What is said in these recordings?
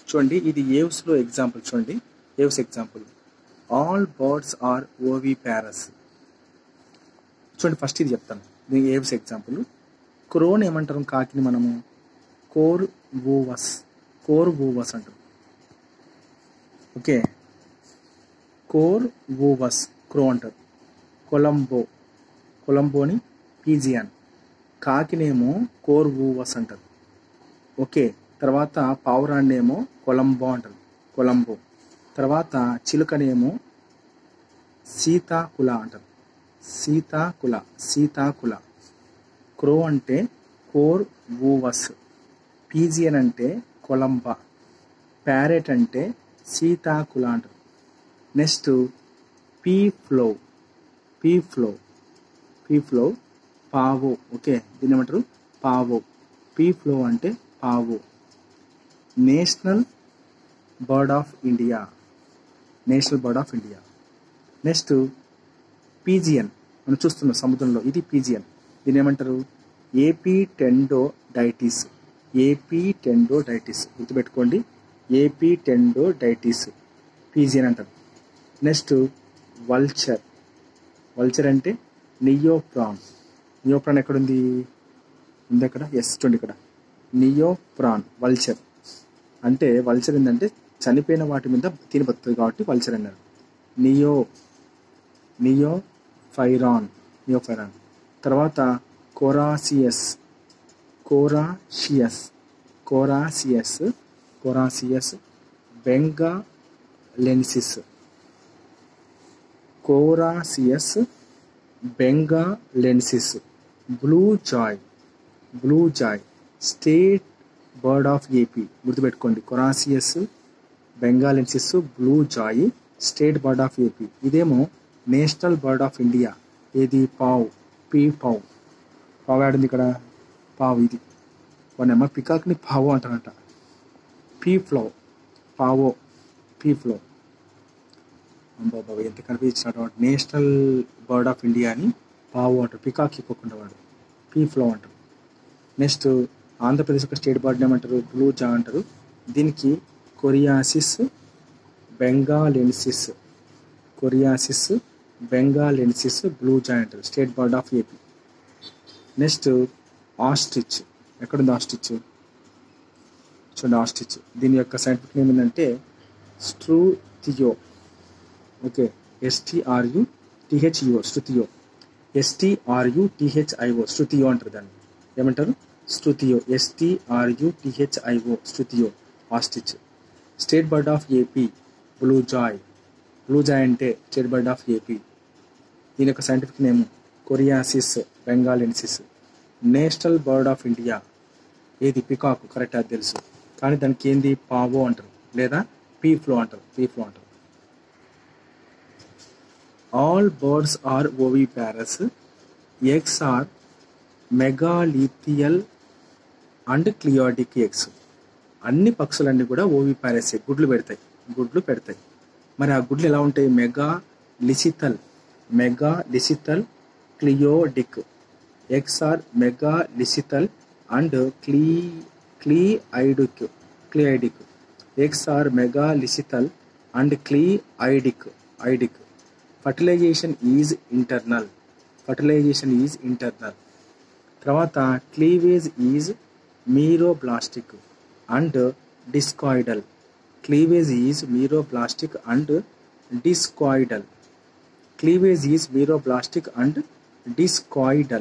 చూడండి, ఇది ఏవ్స్లో ఎగ్జాంపుల్. చూడండి, Aves example. All birds are oviparous. చూడండి, ఫస్ట్ ఇది చెప్తాను. దీని ఏవ్స్ ఎగ్జాంపుల్. క్రోన్ ఏమంటారు? కాకిని మనము కోర్ వూవస్ అంటారు. ఓకే, కోర్ వూవస్ క్రో అంటారు. కొలంబోని పీజియన్. కాకినేమో కోర్ వూవస్ అంటారు. ఓకే, తర్వాత పావురాన్నేమో కొలంబో అంటారు. కొలంబో. తర్వాత చిలుకనేమో సీతాకుల అంటారు. సీతాకుల. క్రో అంటే కోర్ వూవస్, పీజియన్ అంటే కొలంబా, ప్యారెట్ అంటే సీతాకుల అంటారు. Next peafowl Pavo. Okay, దీన్ని ఏమంటారు? పావో. పీ ఫ్లో అంటే Pavo. National bird of India. Next pigeon. మనం చూస్తున్నాం సముద్రంలో, ఇది పీజియన్. దీన్ని ఏమంటారు? ఏపీ టెండోడైటిస్. గుర్తుపెట్టుకోండి, ఏపీ టెండోడైటిస్ పీజియన్ అంటారు. నెక్స్ట్ వల్చర్ అంటే నియోప్రాన్. ఎక్కడుంది? ఉంది అక్కడ. ఎస్, చూడండి ఇక్కడ నియోప్రాన్. వల్చర్ ఏంటంటే చనిపోయిన వాటి మీద తిని బతుకుతుంది కాబట్టి వల్చర్ అన్నారు. నియోఫైరాన్. తర్వాత Coracias. Benghalensis. Blue jay state bird of AP. గుర్తుపెట్టుకోండి, Coracias, benghalensis, blue jay state bird of AP. ఇదేమో నేషనల్ బర్డ్ ఆఫ్ ఇండియా. ఏది? పావు. పావు ఆడింది ఇక్కడ. పావు ఇది వన్ పికాక్ని పావు అంటారంట. పావో. బాబా ఎంత కనిపించినట్టు. నేషనల్ బర్డ్ ఆఫ్ ఇండియా అని పావు అంటారు. పికాక్ ఇవ్వకుండా వాడు పీ ఫ్లో అంటారు. నెక్స్ట్ ఆంధ్రప్రదేశ్ ఒక స్టేట్ బర్డ్ ఏమంటారు? బ్లూ జా అంటారు. దీనికి కొరియాసిస్ బెంగాలెన్సిస్ బ్లూ జా అంటారు. State bird of AP. Next ostrich. ఎక్కడుంది ఆస్ట్రిచ్? చూడండి, ఆస్ట్రిచ్. దీని యొక్క సైంటిఫిక్ నేమ్ ఏంటంటే స్ట్రూథియో. Okay, STRUTHIO స్ట్రూథియో. స్ట్రూథియో అంటారు. దాన్ని ఏమంటారు? Struthio. Struthio ostrich. State bird of AP blue jay అంటే స్టేట్ బర్డ్ ఆఫ్ ఏపీ. దీని యొక్క scientific name Coracias benghalensis. National bird of India ఏది? పికాక్. కరెక్ట్, అది తెలుసు. కానీ దానికి ఏంది? పావో అంటారు, లేదా పీ ఫ్లో అంటారు. All birds are oviparous. Eggs are megalecithal and cleidoic eggs. అన్ని పక్షులన్నీ కూడా ఓవిపారస్, గుడ్లు పెడతాయి. మరి ఆ గుడ్లు ఎలా ఉంటాయి? Megalecithal cleidoic. Eggs are megalecithal and cleidoic. Eggs are megalecithal and cleidoic. Fertilisation is internal. తర్వాత cleavage is meroblastic and discoidal. Cleavage is meroblastic and discoidal.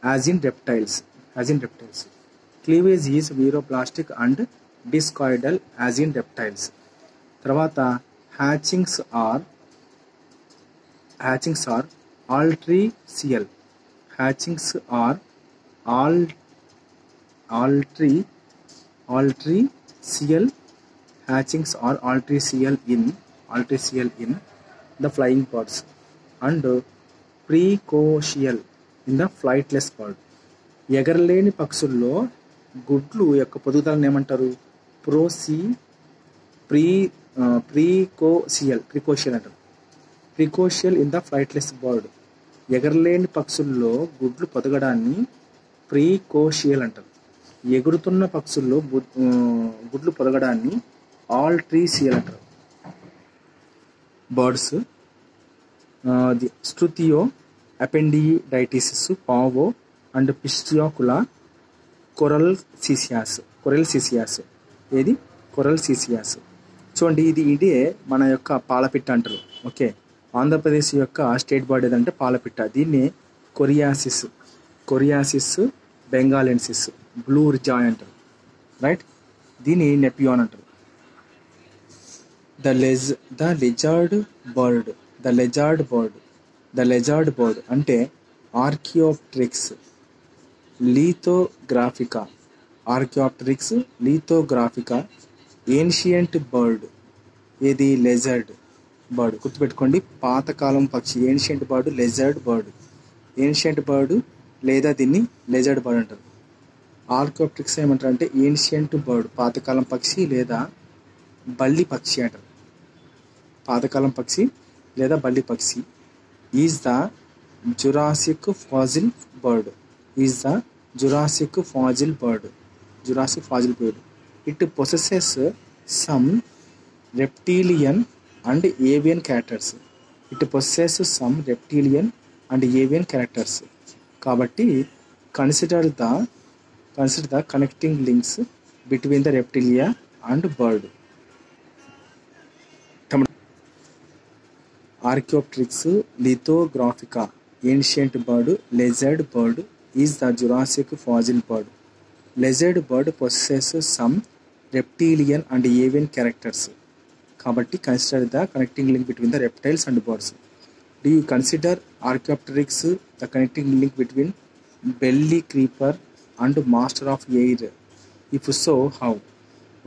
as in reptiles. Cleavage is meroplastic and discoidal as in reptiles. తర్వాత hatchings are altricial. Hatchings are altricial in the flying birds and precocial in the flightless bird. ఎగరలేని పక్షుల్లో గుడ్లు యొక్క పొదుగుదలను ఏమంటారు? Precocial అంటారు. Precocial in the flightless bird. ఎగరలేని పక్షుల్లో గుడ్లు పొదగడాన్ని ప్రీకోషియల్ అంటారు. ఎగురుతున్న పక్షుల్లో గుడ్లు పొదగడాన్ని ఆల్ట్రీసియల్ అంటారు. బర్డ్స్ ది స్ట్రుతియో అపెండిడైటిసిస్ పావో అండ్ పిస్టియాకులా కొరల్సిసియాస్ ఏది కొరల్సిసియాస్. చూడండి, ఇదే మన యొక్క పాలపిట్ట అంటారు. ఓకే, ఆంధ్రప్రదేశ్ యొక్క స్టేట్ బర్డ్ ఏదంటే పాలపిట్ట. దీన్ని కొరియాసిస్ బెంగాలెన్సిస్ బ్లూ జాయ్ అంటారు. రైట్, దీన్ని నెపియాన్ అంటారు. ద లెజార్డ్ బర్డ్ అంటే ఆర్కియోప్టెరిక్స్ లీథోగ్రాఫికా ఏన్షియంట్ బర్డ్. ఏది? లెజర్డ్ బర్డ్. గుర్తుపెట్టుకోండి, పాతకాలం పక్షి. ఏన్షియంట్ బర్డ్ ఏన్షియంట్ బర్డ్ లేదా దీన్ని లెజర్డ్ బర్డ్ అంటారు. ఆర్కియోప్టెరిక్స్ ఏమంటారు అంటే ఏన్షియంట్ బర్డ్, పాతకాలం పక్షి లేదా బల్లి పక్షి అంటారు. పాతకాలం పక్షి లేదా బల్లి పక్షి. Is the Jurassic fossil bird. It possesses some reptilian and avian characters. కాబట్టి consider the connecting links between the reptilia and bird. Archaeopteryx, Lithographica, ancient bird, lizard bird is the Jurassic fossil bird. Lizard bird possesses some reptilian and avian characters. కాబట్టి consider the connecting link between the reptiles and birds. Do you consider Archaeopteryx the connecting link between belly creeper and master of air? If so, how?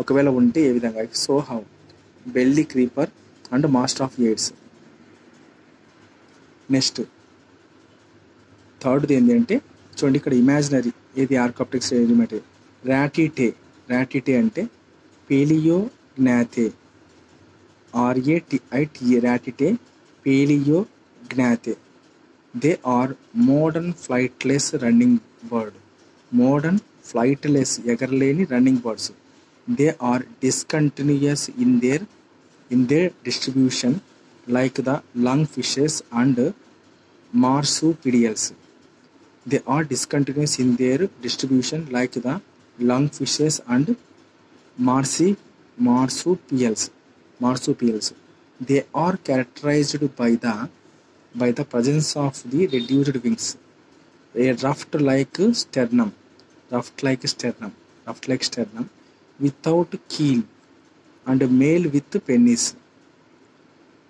ఒకవేళ ఉంటే ఏ విధంగా? If so, how? belly creeper and master of airs. Next థర్డ్ది ఏంటంటే చూడండి, ఇక్కడ imaginary ఏది Archaeopteryx element. Ratitae అంటే Palaeognathae, Ratitae Palaeognathae. They are modern flightless ఎగరలేని running birds. They are discontinuous in their distribution like the lungfishes and marsupials. They are discontinuous in their distribution like the lungfishes and marsupials. They are characterized by the presence of the reduced wings, a raft-like sternum without keel, and male with penis.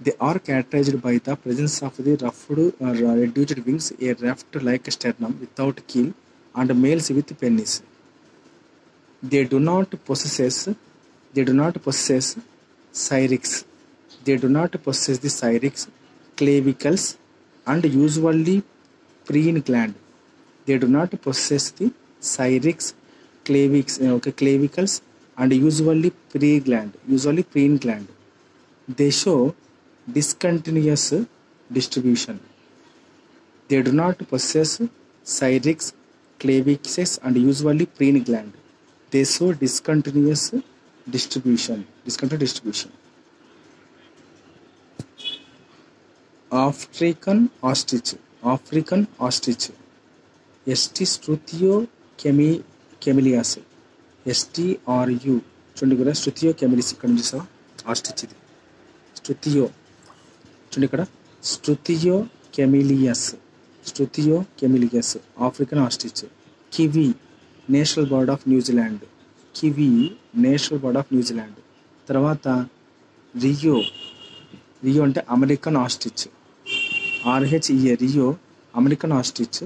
They are characterized by the presence of the reduced wings, a raft-like sternum without keel, and males with penis. They do not possess syrinx. They do not possess the syrinx, clavicles, and usually preen gland. They do not possess the syrinx, clavicles, and usually preen gland. They show discontinuous distribution. They do not possess syrinx, clavicles, and usually preen gland. They show discontinuous distribution. African ostrich. St. Strutio camellias. STRU. చూడండి కూడా Strutio camellias ఇక్కడ నుంచి చూసావా? Ostrich ఇది. చూడండి ఇక్కడ Strutio camellias, African ostrich. Kiwi, national bird of New Zealand. తర్వాత rhea అంటే American ostrich. RHEA, rhea American ostrich.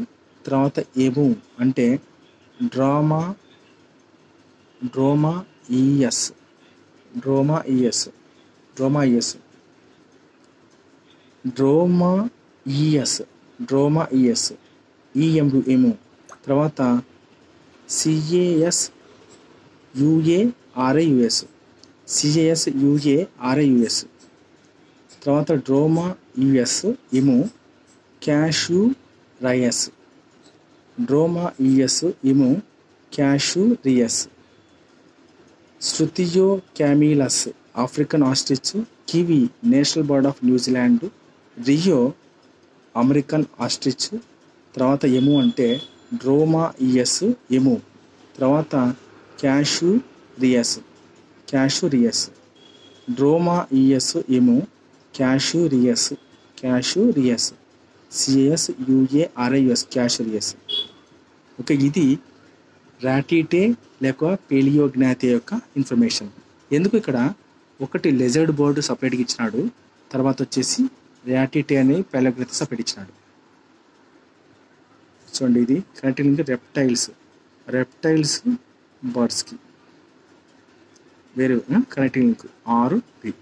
తర్వాత ఎము అంటే డ్రోమాయియస్. ఎము. తర్వాత CASUARIUS. తర్వాత Dromaius emu. Casuarius. Casuarius. Struthio camelus African ostrich. Kiwi national bird of New Zealand. Rhea American ostrich. తర్వాత emu అంటే Dromaius emu. తర్వాత Casuarius Dromaius emu Casuarius CASUARIUS Casuarius. Okay, ఇది Ratitae లేక పేలియోగ్నాథే యొక్క information. ఎందుకు ఇక్కడ ఒకటి లెజర్డ్ బర్డ్ సపరేట్గా ఇచ్చినాడు, తర్వాత వచ్చేసి రాటిటే అనే పేలియోగ్నాథే సపరేట్ ఇచ్చినాడు. చూడండి, ఇది కనెక్టింగ్ లింక్ రెప్టైల్స్ బర్డ్స్కి వేరే కనెక్టింగ్ లింక్ 6B.